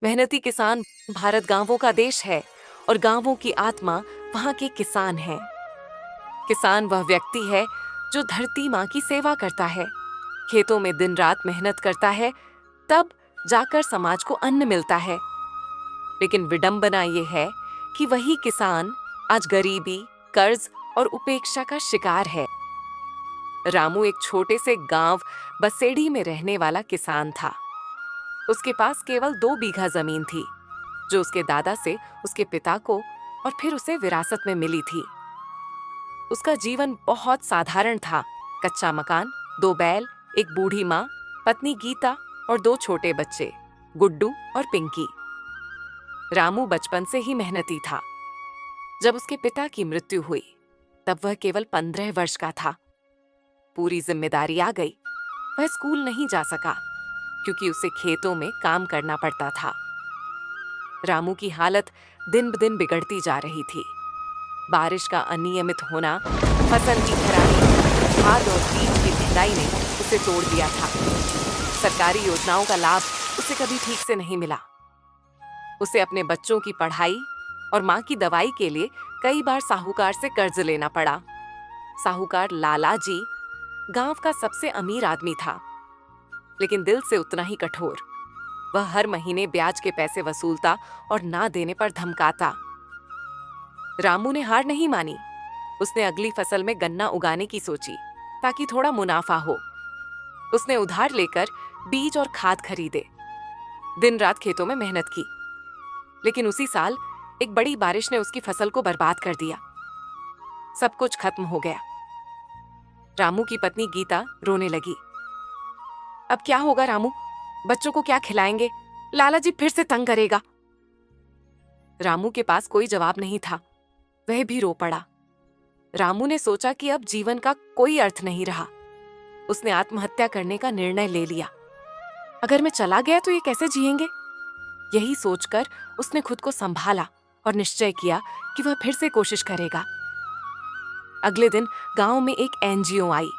मेहनती किसान भारत गांवों का देश है और गांवों की आत्मा वहां के किसान हैं। किसान वह व्यक्ति है जो धरती माँ की सेवा करता है, खेतों में दिन रात मेहनत करता है, तब जाकर समाज को अन्न मिलता है। लेकिन विडंबना ये है कि वही किसान आज गरीबी, कर्ज और उपेक्षा का शिकार है। रामू एक छोटे से गांव बसेड़ी में रहने वाला किसान था। उसके पास केवल 2 बीघा जमीन थी, जो उसके दादा से उसके पिता को और फिर उसे विरासत में मिली थी। उसका जीवन बहुत साधारण था। कच्चा मकान, 2 बैल, एक बूढ़ी माँ, पत्नी गीता और 2 छोटे बच्चे, गुड्डू और पिंकी। रामू बचपन से ही मेहनती था। जब उसके पिता की मृत्यु हुई, तब वह केवल 15 वर्ष का था। पूरी जिम्मेदारी आ गई। वह स्कूल नहीं जा सका क्योंकि उसे खेतों में काम करना पड़ता था। रामू की हालत दिन ब दिन बिगड़ती जा रही थी। बारिश का अनियमित होना, फसल की खराबी, खाद और बीज की महंगाई ने उसे तोड़ दिया था। सरकारी योजनाओं का लाभ उसे कभी ठीक से नहीं मिला। उसे अपने बच्चों की पढ़ाई और माँ की दवाई के लिए कई बार साहूकार से कर्ज लेना पड़ा। साहूकार लाला जी गांव का सबसे अमीर आदमी था, लेकिन दिल से उतना ही कठोर। वह हर महीने ब्याज के पैसे वसूलता और ना देने पर धमकाता। रामू ने हार नहीं मानी। उसने अगली फसल में गन्ना उगाने की सोची ताकि थोड़ा मुनाफा हो। उसने उधार लेकर बीज और खाद खरीदे, दिन रात खेतों में मेहनत की। लेकिन उसी साल एक बड़ी बारिश ने उसकी फसल को बर्बाद कर दिया। सब कुछ खत्म हो गया। रामू की पत्नी गीता रोने लगी। अब क्या होगा रामू? बच्चों को क्या खिलाएंगे? लाला जी फिर से तंग करेगा। रामू के पास कोई जवाब नहीं था। वह भी रो पड़ा। रामू ने सोचा कि अब जीवन का कोई अर्थ नहीं रहा। उसने आत्महत्या करने का निर्णय ले लिया। अगर मैं चला गया तो ये कैसे जिएंगे? यही सोचकर उसने खुद को संभाला और निश्चय किया कि वह फिर से कोशिश करेगा। अगले दिन गांव में एक एनजीओ आई,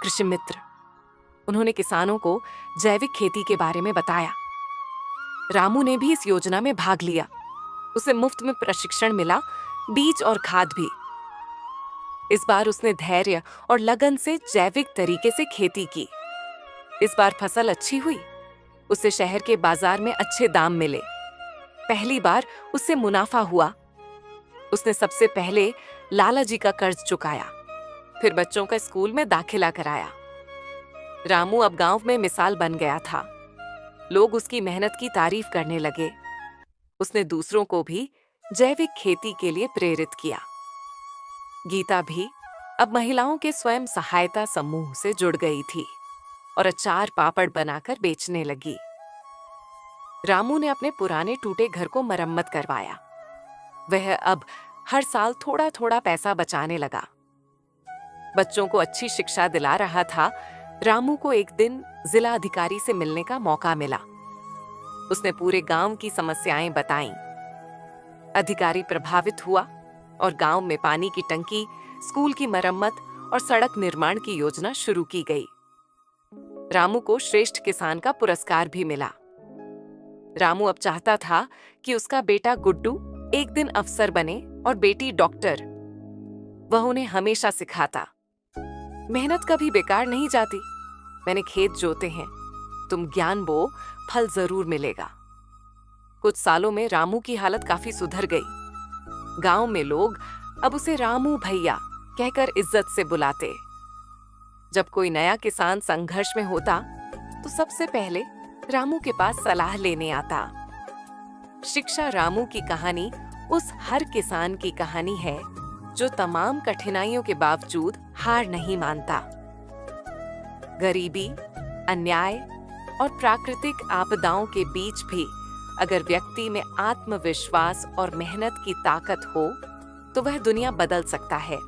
कृषि मित्र। उन्होंने किसानों को जैविक खेती के बारे में बताया। रामू ने भी इस योजना में भाग लिया। उसे मुफ्त में प्रशिक्षण मिला, बीज और खाद भी। इस बार उसने धैर्य और लगन से जैविक तरीके से खेती की। इस बार फसल अच्छी हुई। उसे शहर के बाजार में अच्छे दाम मिले। पहली बार उससे मुनाफा हुआ। उसने सबसे पहले लाला जी का कर्ज चुकाया, फिर बच्चों का स्कूल में दाखिला कराया। रामू अब गांव में मिसाल बन गया था। लोग उसकी मेहनत की तारीफ करने लगे। उसने दूसरों को भी जैविक खेती के लिए प्रेरित किया। गीता भी अब महिलाओं के स्वयं सहायता समूह से जुड़ गई थी और अचार पापड़ बनाकर बेचने लगी। रामू ने अपने पुराने टूटे घर को मरम्मत करवाया। वह अब हर साल थोड़ा थोड़ा पैसा बचाने लगा। बच्चों को अच्छी शिक्षा दिला रहा था। रामू को एक दिन जिला अधिकारी से मिलने का मौका मिला। उसने पूरे गांव की समस्याएं बताईं। अधिकारी प्रभावित हुआ और गांव में पानी की टंकी, स्कूल की मरम्मत और सड़क निर्माण की योजना शुरू की गई। रामू को श्रेष्ठ किसान का पुरस्कार भी मिला। रामू अब चाहता था कि उसका बेटा गुड्डू एक दिन अफसर बने और बेटी डॉक्टर। वह उन्हें हमेशा सिखाता, मेहनत कभी बेकार नहीं जाती। मैंने खेत जोते हैं, तुम ज्ञान बो, फल जरूर मिलेगा। कुछ सालों में रामू की हालत काफी सुधर गई। गांव में लोग अब उसे रामू भैया कहकर इज्जत से बुलाते। जब कोई नया किसान संघर्ष में होता तो सबसे पहले रामू के पास सलाह लेने आता। शिक्षा रामू की कहानी उस हर किसान की कहानी है जो तमाम कठिनाइयों के बावजूद हार नहीं मानता। गरीबी, अन्याय और प्राकृतिक आपदाओं के बीच भी अगर व्यक्ति में आत्मविश्वास और मेहनत की ताकत हो तो वह दुनिया बदल सकता है।